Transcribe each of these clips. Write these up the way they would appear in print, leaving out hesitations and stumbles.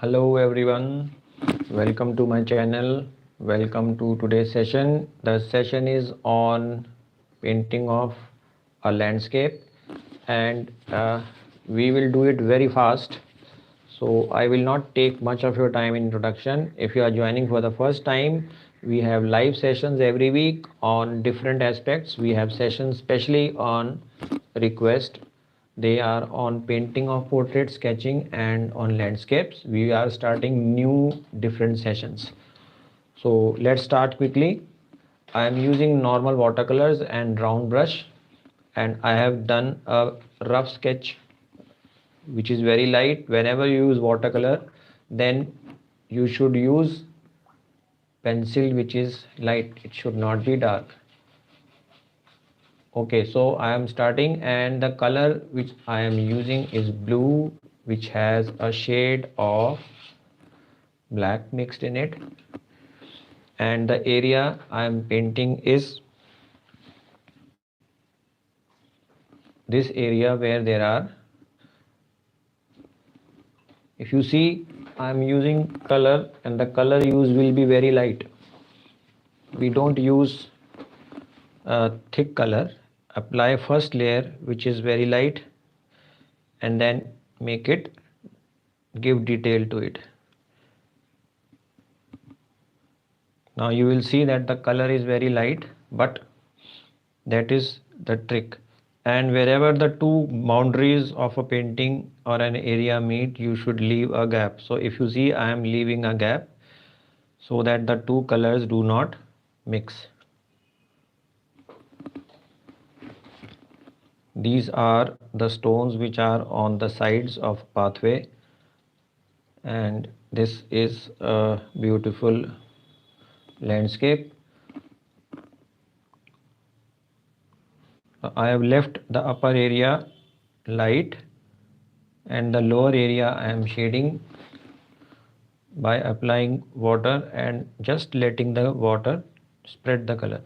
Hello everyone, welcome to my channel. Welcome to today's session. The session is on painting of a landscape, and we will do it very fast. So I will not take much of your time in introduction. If you are joining for the first time, we have live sessions every week on different aspects. We have sessions specially on request. They are on painting of portrait, sketching, and on landscapes. We are starting new different sessions. So let's start quickly. I am using normal watercolors and round brush, and I have done a rough sketch which is very light. Whenever you use watercolor, then you should use pencil which is light. It should not be dark. Okay, so I am starting, and the color which I am using is blue, which has a shade of black mixed in it, and the area I am painting is this area where there are, if you see, I am using color, and the color used will be very light. We don't use a thick color. Apply first layer which is very light, and then make it give detail to it. Now you will see that the color is very light, but that is the trick. And wherever the two boundaries of a painting or an area meet, you should leave a gap. So if you see, I am leaving a gap so that the two colors do not mix. These are the stones which are on the sides of pathway, and this is a beautiful landscape. I have left the upper area light, and the lower area I am shading by applying water and just letting the water spread the color.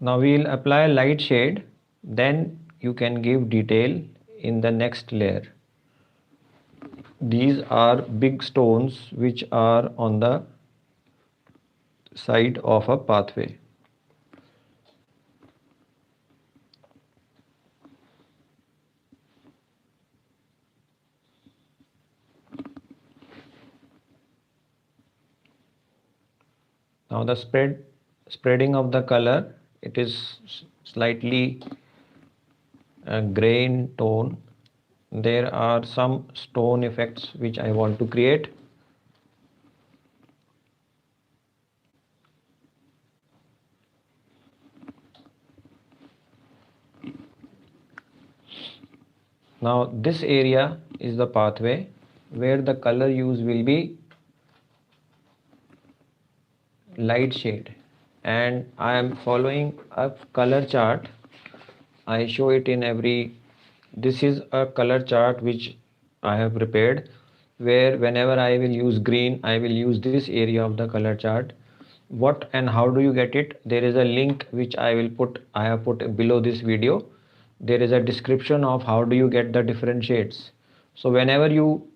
Now we will apply light shade, then you can give detail in the next layer. These are big stones which are on the side of a pathway. Now the spreading of the color, it is slightly gray in tone. There are some stone effects which I want to create. Now this area is the pathway where the color use will be light shade, and I am following a color chart. I show it in every, this is a color chart which I have prepared, where whenever I will use green, I will use this area of the color chart. What and how do you get it? There is a link which I have put below this video. There is a description of how do you get the different shades. So whenever you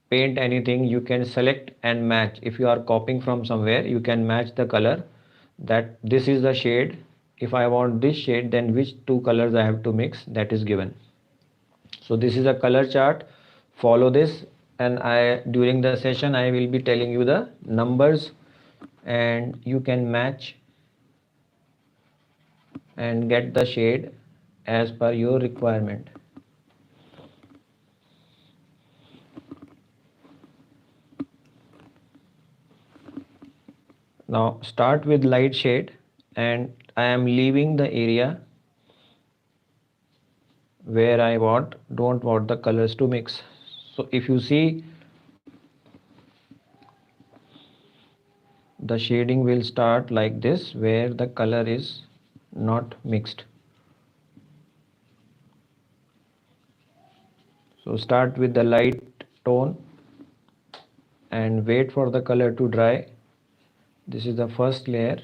paint anything, you can select and match. If you are copying from somewhere, you can match the color, that this is the shade. If I want this shade, then which two colors I have to mix, that is given. So this is a color chart. Follow this, and during the session I will be telling you the numbers, and you can match and get the shade as per your requirement. Now start with light shade, and I am leaving the area where I don't want the colors to mix. So if you see, the shading will start like this, where the color is not mixed. So start with the light tone and wait for the color to dry. This is the first layer.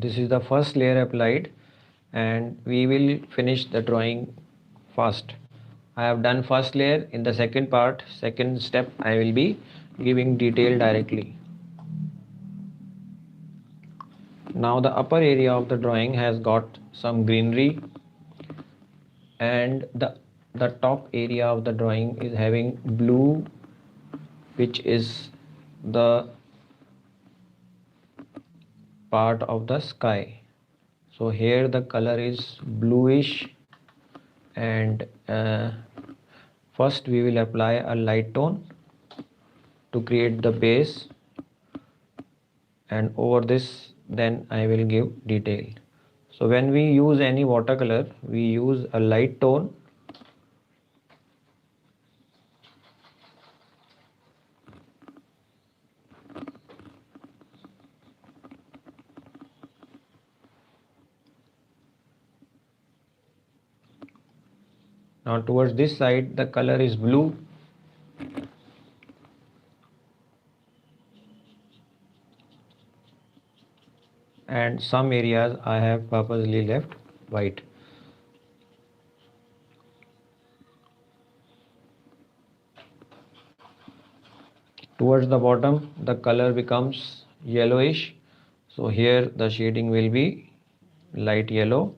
This is the first layer applied, and we will finish the drawing fast. I have done first layer. In the second part, second step, I will be giving detail directly. Now the upper area of the drawing has got some greenery, and the top area of the drawing is having blue, which is the part of the sky. So here the color is bluish, and first we will apply a light tone to create the base, and over this then I will give detail. So when we use any watercolor, we use a light tone. Now towards this side the color is blue, and some areas I have purposely left white. Towards the bottom the color becomes yellowish, so here the shading will be light yellow,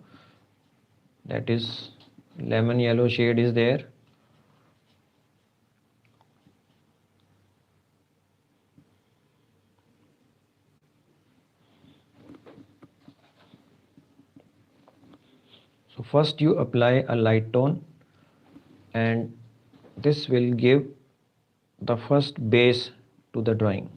that is lemon yellow shade is there. So first you apply a light tone, and this will give the first base to the drawing.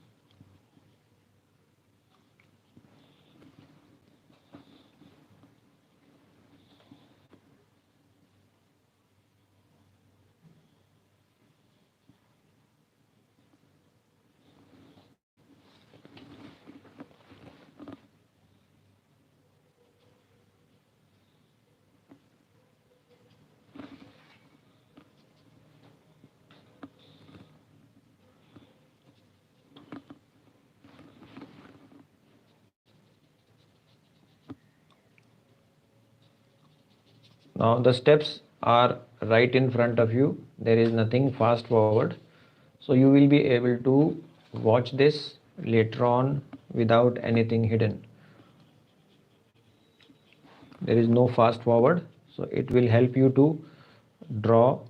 Now the steps are right in front of you, there is nothing fast forward, so you will be able to watch this later on without anything hidden. There is no fast forward, so it will help you to draw.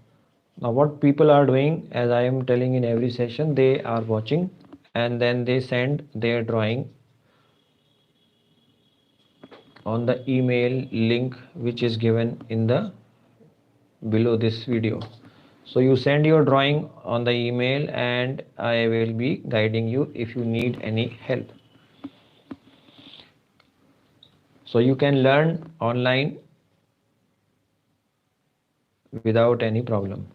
Now what people are doing, as I am telling in every session, they are watching and then they send their drawing on the email link which is given in the below this video. So you send your drawing on the email and I will be guiding you if you need any help. So you can learn online without any problem.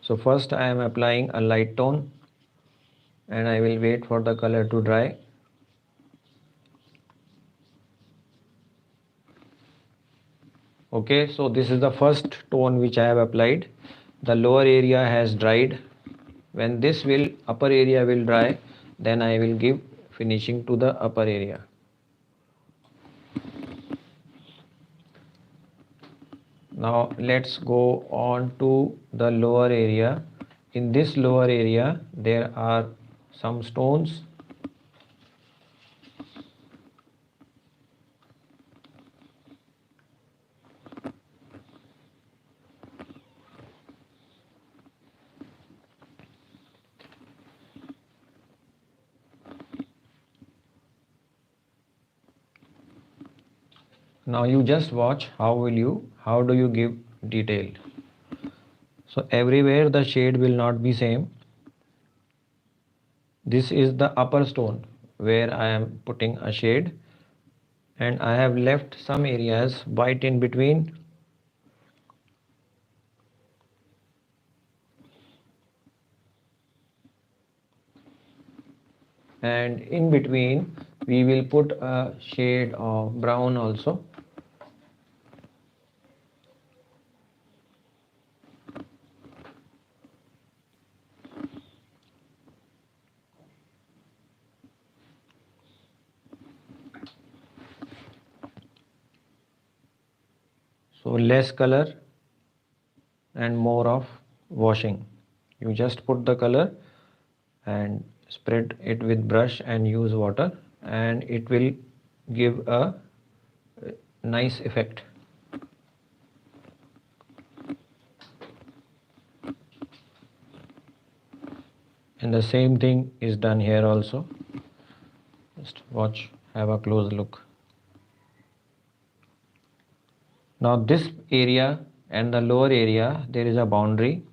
So first I am applying a light tone and I will wait for the color to dry. Okay, so this is the first tone which I have applied. The lower area has dried. When this upper area will dry, then I will give finishing to the upper area. Now let's go on to the lower area. In this lower area there are some stones. Now you just watch how do you give detail. So everywhere the shade will not be same. This is the upper stone where I am putting a shade, and I have left some areas white in between. And in between we will put a shade of brown also. So less color and more of washing. You just put the color and spread it with brush and use water, and it will give a nice effect. And the same thing is done here also. Just watch, have a close look. Now this area and the lower area, there is a boundary.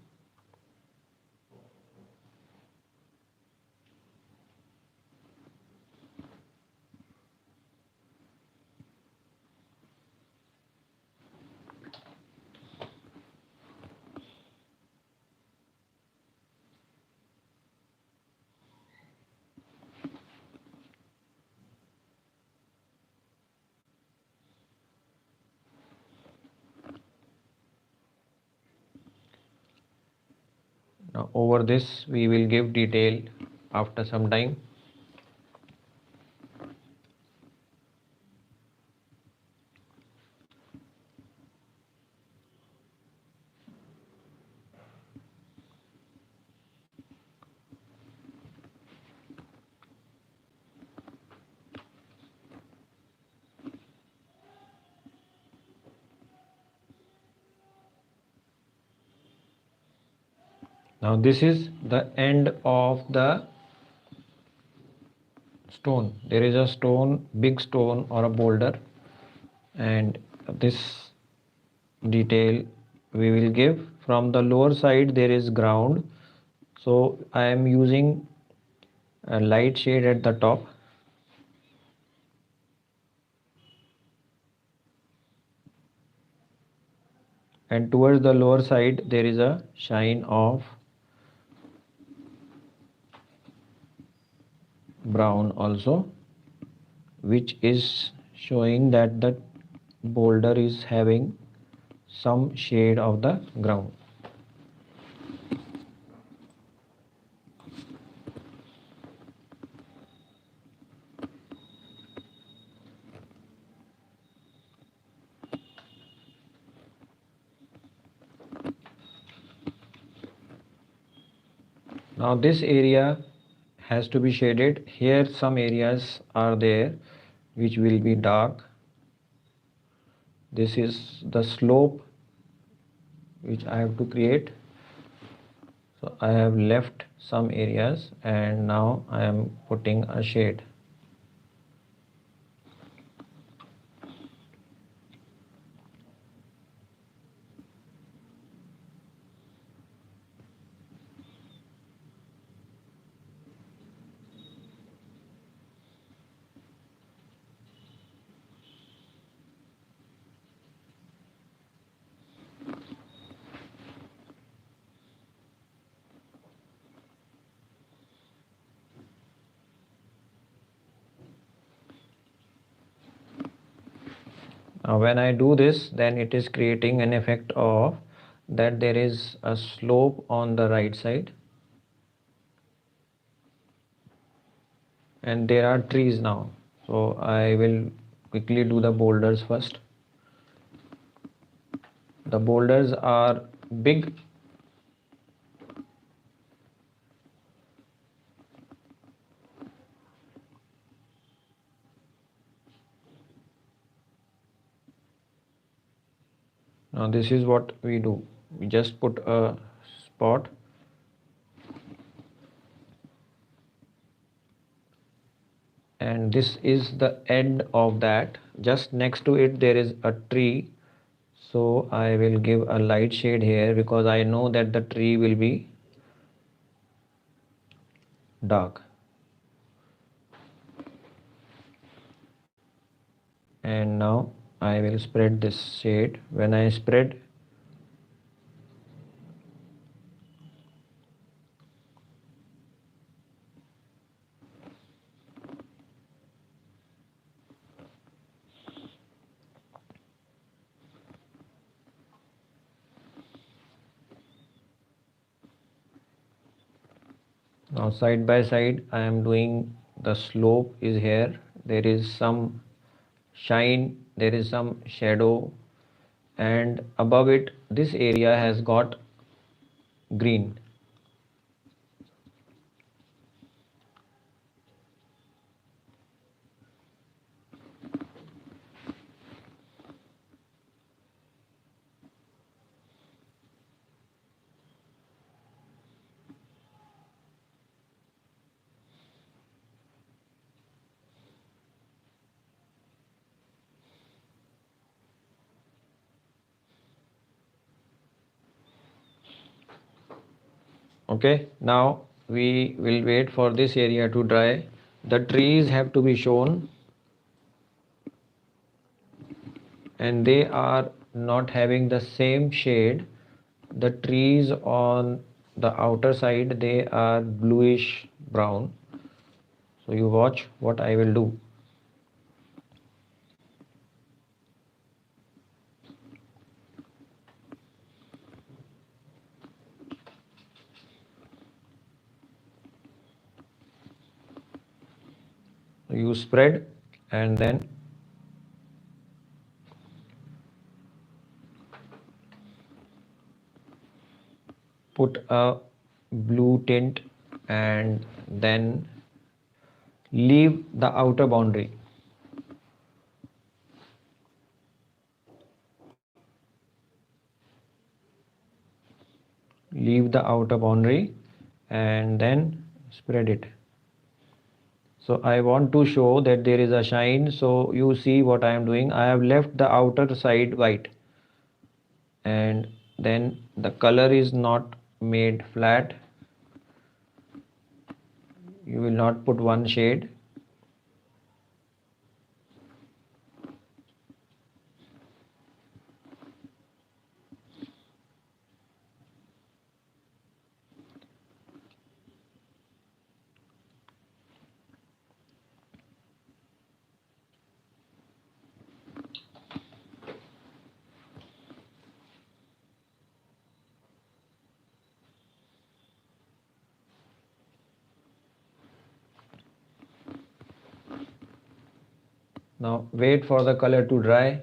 Now over this we will give detail after some time. Now this is the end of the stone. There is a stone, big stone or a boulder, and this detail we will give. From the lower side there is ground, so I am using a light shade at the top. And towards the lower side there is a shine of brown also, which is showing that the boulder is having some shade of the ground. Now this area has to be shaded. Here some areas are there which will be dark. This is the slope which I have to create. So I have left some areas and now I am putting a shade. Now when I do this, then it is creating an effect of that there is a slope on the right side and there are trees now. So I will quickly do the boulders first. The boulders are big. Now this is what we do. We just put a spot and this is the end of that. Just next to it there is a tree, so I will give a light shade here because I know that the tree will be dark. And now I will spread this shade. When I spread, now side by side I am doing the slope is here. There is some shine, there is some shadow, and above it this area has got green. Okay, now we will wait for this area to dry. The trees have to be shown, and they are not having the same shade. The trees on the outer side, they are bluish brown. So you watch what I will do. You spread and then put a blue tint and then leave the outer boundary. Leave the outer boundary and then spread it. So I want to show that there is a shine. So you see what I am doing. I have left the outer side white, and then the color is not made flat. You will not put one shade. Now wait for the color to dry.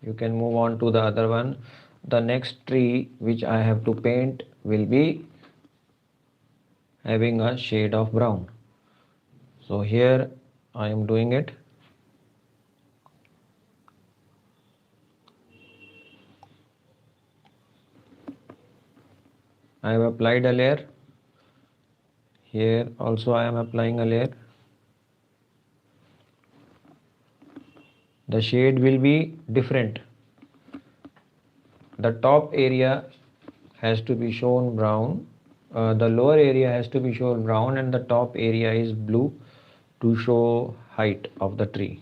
You can move on to the other one. The next tree which I have to paint will be having a shade of brown. So here I am doing it. I have applied a layer. Here also I am applying a layer. The shade will be different. The top area has to be shown brown. The lower area has to be shown brown, and the top area is blue to show height of the tree.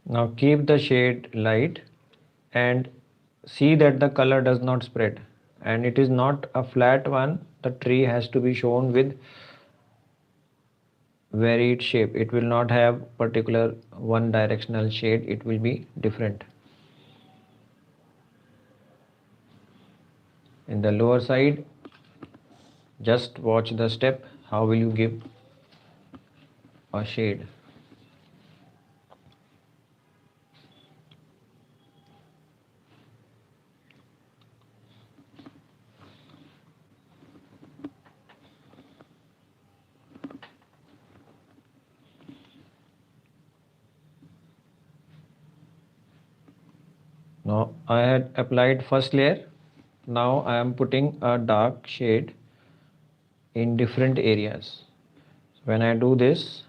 Now keep the shade light and see that the color does not spread, and it is not a flat one. The tree has to be shown with varied shape. It will not have particular one directional shade, it will be different. In the lower side, just watch the step, how will you give a shade. Now I had applied first layer. Now I am putting a dark shade in different areas. When I do this,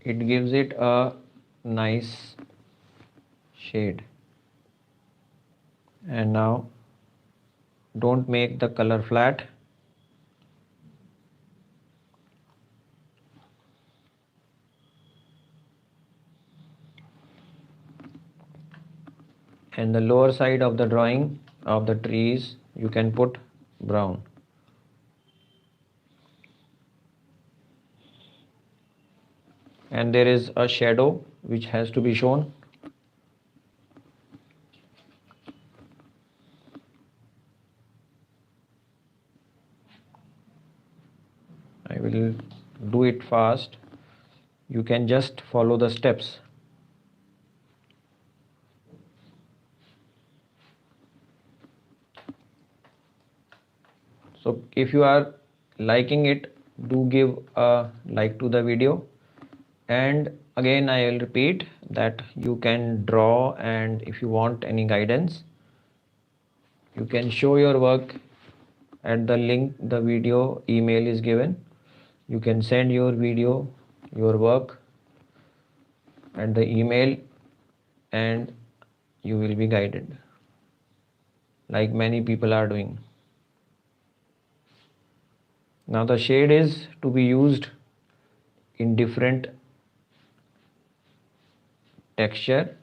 it gives it a nice shade. And now don't make the color flat. And the lower side of the drawing of the trees, you can put brown. And there is a shadow which has to be shown. I will do it fast. You can just follow the steps. So if you are liking it, do give a like to the video. And again I will repeat that you can draw, and if you want any guidance, you can show your work at the link. The video email is given. You can send your video, your work at the email, and you will be guided like many people are doing. Now the shade is to be used in different texture.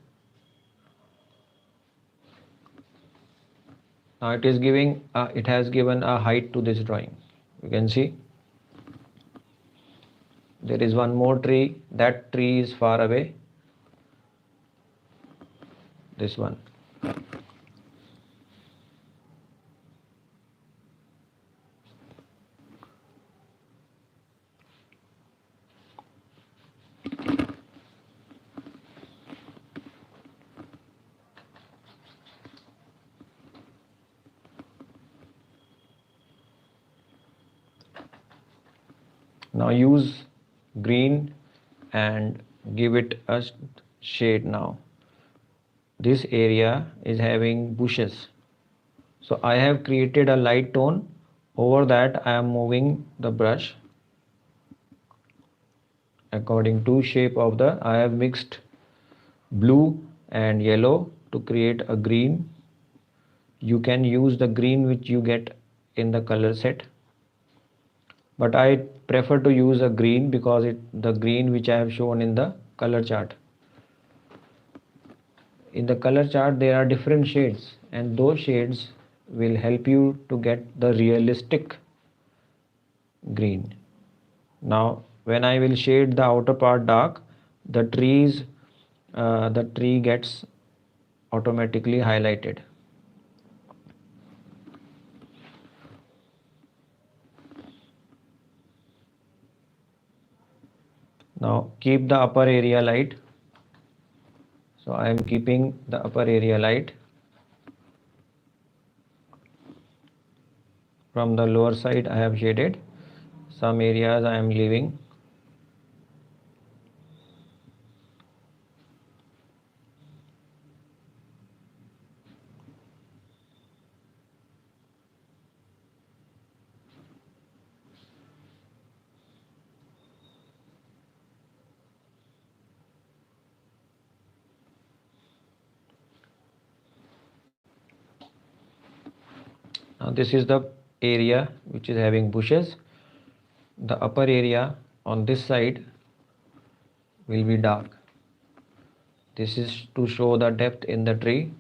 Now it is giving it has given a height to this drawing. You can see there is one more tree. That tree is far away. This one. Now use green and give it a shade. Now this area is having bushes, so I have created a light tone. Over that I am moving the brush according to shape of the. I have mixed blue and yellow to create a green. You can use the green which you get in the color set, but I prefer to use a green because the green which I have shown in the color chart. In the color chart there are different shades, and those shades will help you to get the realistic green. Now when I will shade the outer part dark, the tree gets automatically highlighted. Now keep the upper area light. So I am keeping the upper area light. From the lower side I have shaded. Some areas I am leaving. Now this is the area which is having bushes. The upper area on this side will be dark. This is to show the depth in the tree.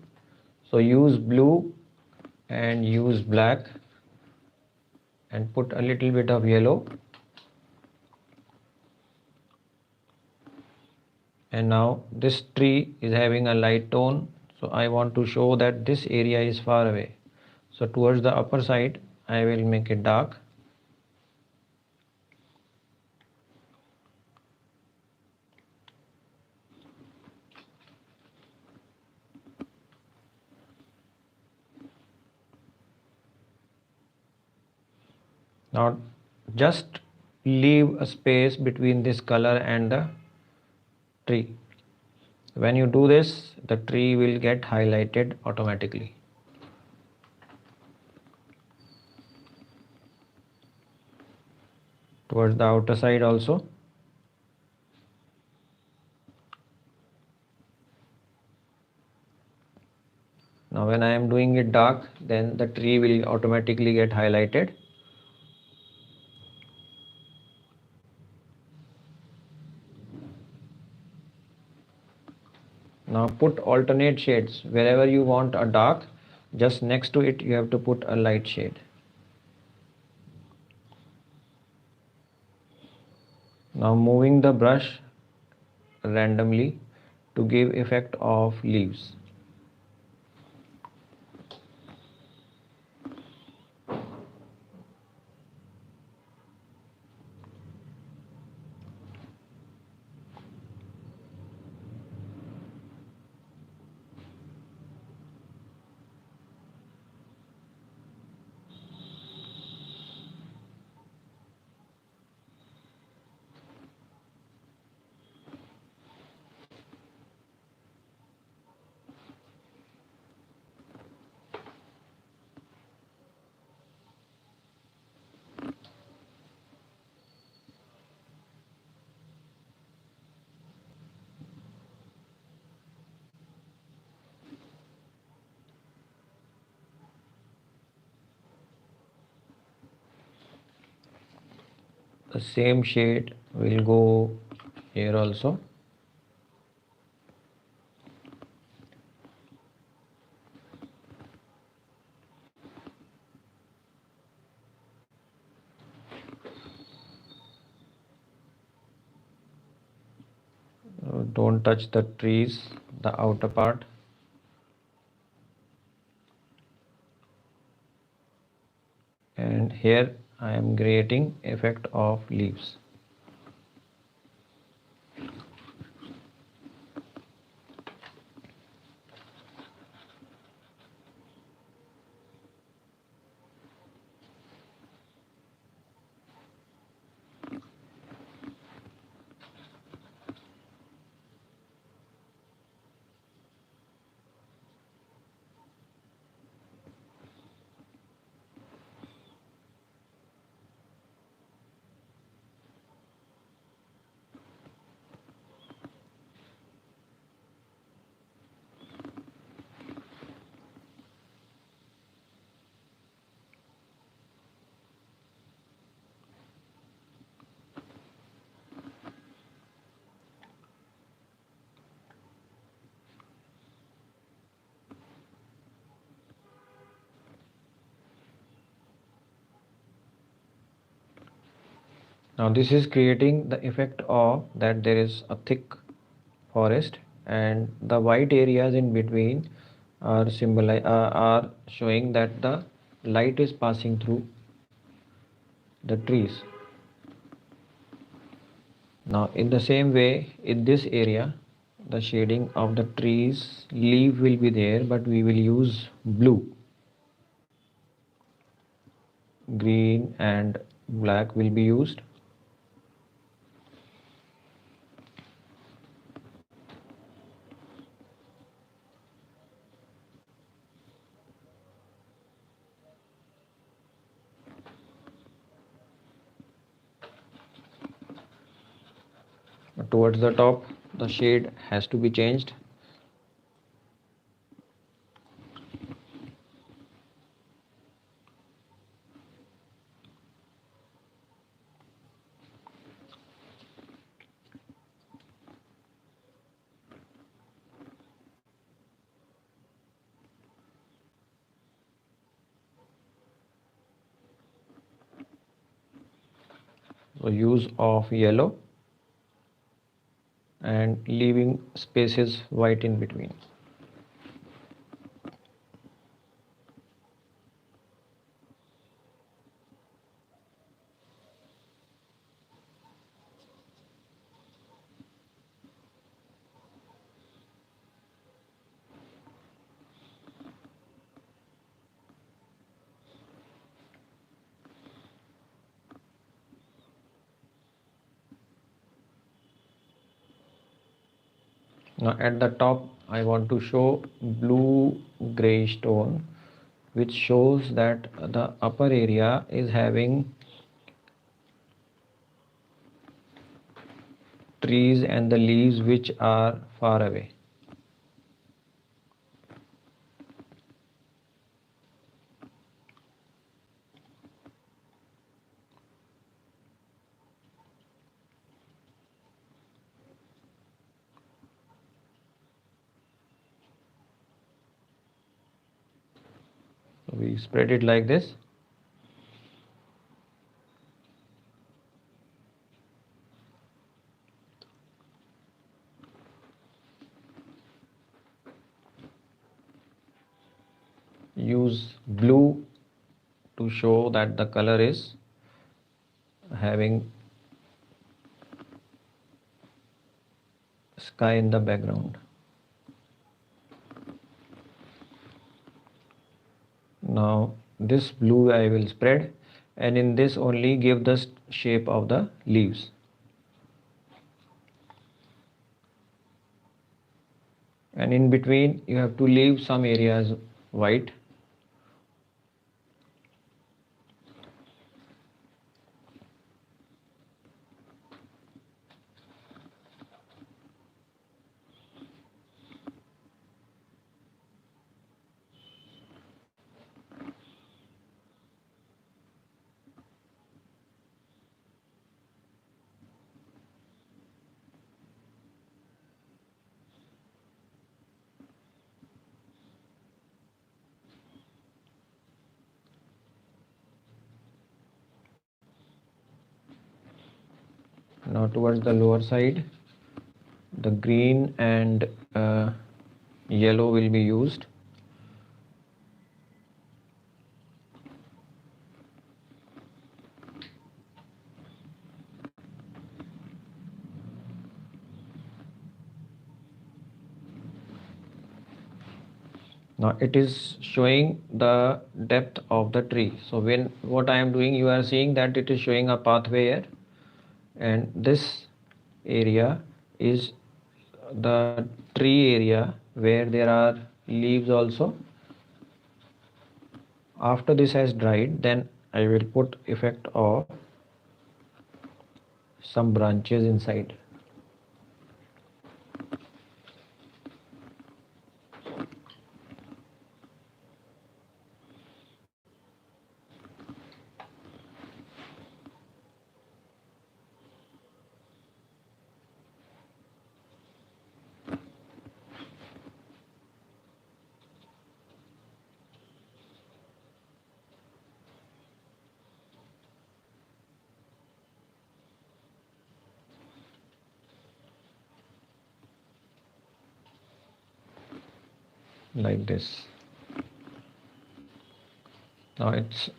So use blue and use black and put a little bit of yellow. And now this tree is having a light tone, so I want to show that this area is far away. So towards the upper side I will make it dark. Now just leave a space between this color and the tree. When you do this, the tree will get highlighted automatically. Towards the outer side also. Now when I am doing it dark, then the tree will automatically get highlighted. Now put alternate shades. Wherever you want a dark, just next to it you have to put a light shade. Now moving the brush randomly to give effect of leaves. The same shade will go here also. Don't touch the trees, the outer part. And here I am creating effect of leaves. Now this is creating the effect of that there is a thick forest and the white areas in between are showing that the light is passing through the trees. Now in the same way, in this area the shading of the trees leaf will be there, but we will use blue, green and black will be used. Towards the top the shade has to be changed. So use of yellow and leaving spaces white in between. Now at the top I want to show blue grayish tone, which shows that the upper area is having trees and the leaves which are far away. So we spread it like this. Use blue to show that the color is having sky in the background. Now this blue I will spread, and in this only give the shape of the leaves. And in between you have to leave some areas white. Now towards the lower side, the green and yellow will be used. Now it is showing the depth of the tree. So when what I am doing, you are seeing that it is showing a pathway here, and this area is the tree area where there are leaves also. After this has dried, then I will put effect of some branches inside. Like this. Now it's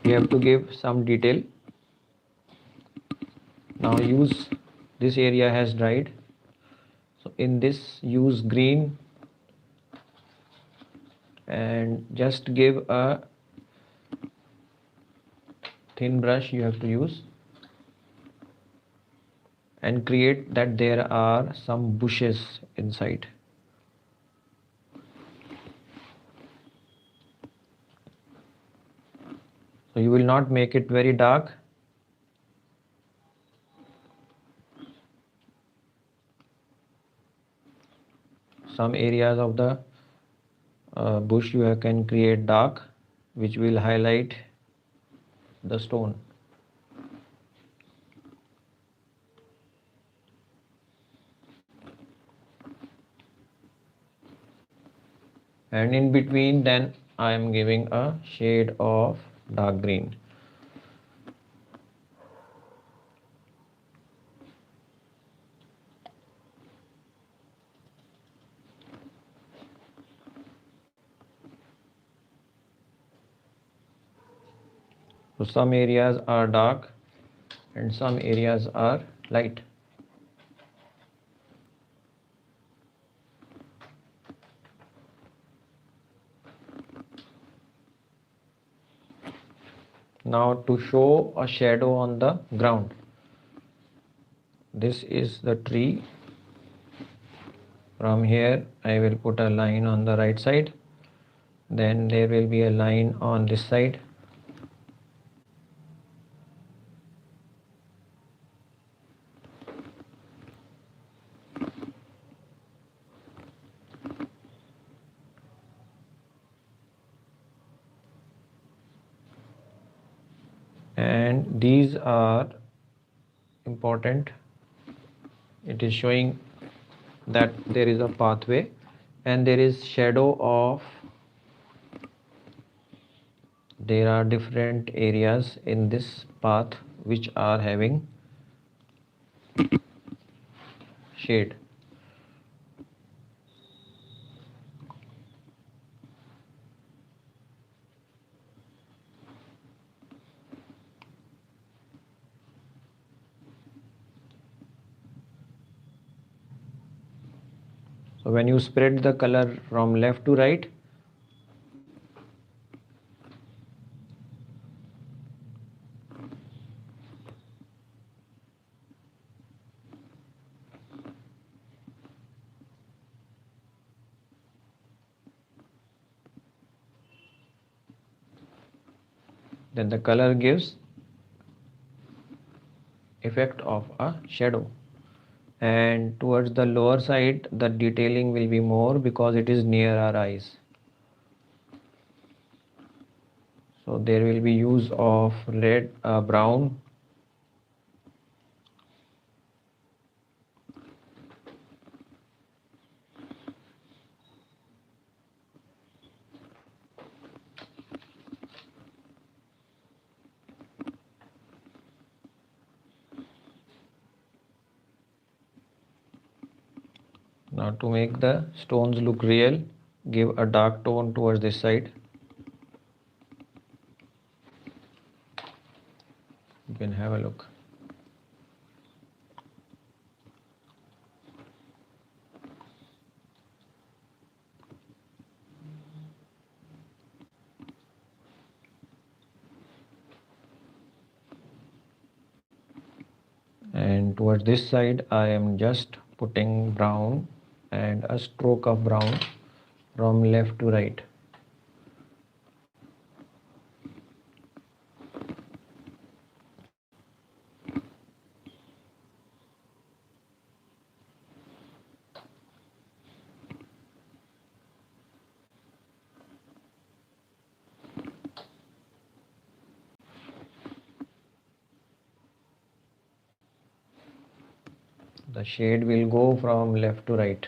we have to give some detail. Now use this area has dried, so in this use green and just give a thin brush you have to use, and create that there are some bushes inside. So you will not make it very dark. Some areas of the bush you can create dark, which will highlight the stone. And in between then I am giving a shade of dark green. So some areas are dark and some areas are light. Now to show a shadow on the ground, this is the tree. From here I will put a line on the right side, then there will be a line on this side, and these are important. It is showing that there is a pathway and there is shadow of, there are different areas in this path which are having shade. So when you spread the color from left to right, then the color gives effect of a shadow. And towards the lower side the detailing will be more because it is near our eyes. So there will be use of red, brown, now to make the stones look real, give a dark tone towards this side. You can have a look. And towards this side I am just putting brown and a stroke of brown from left to right. The shade will go from left to right.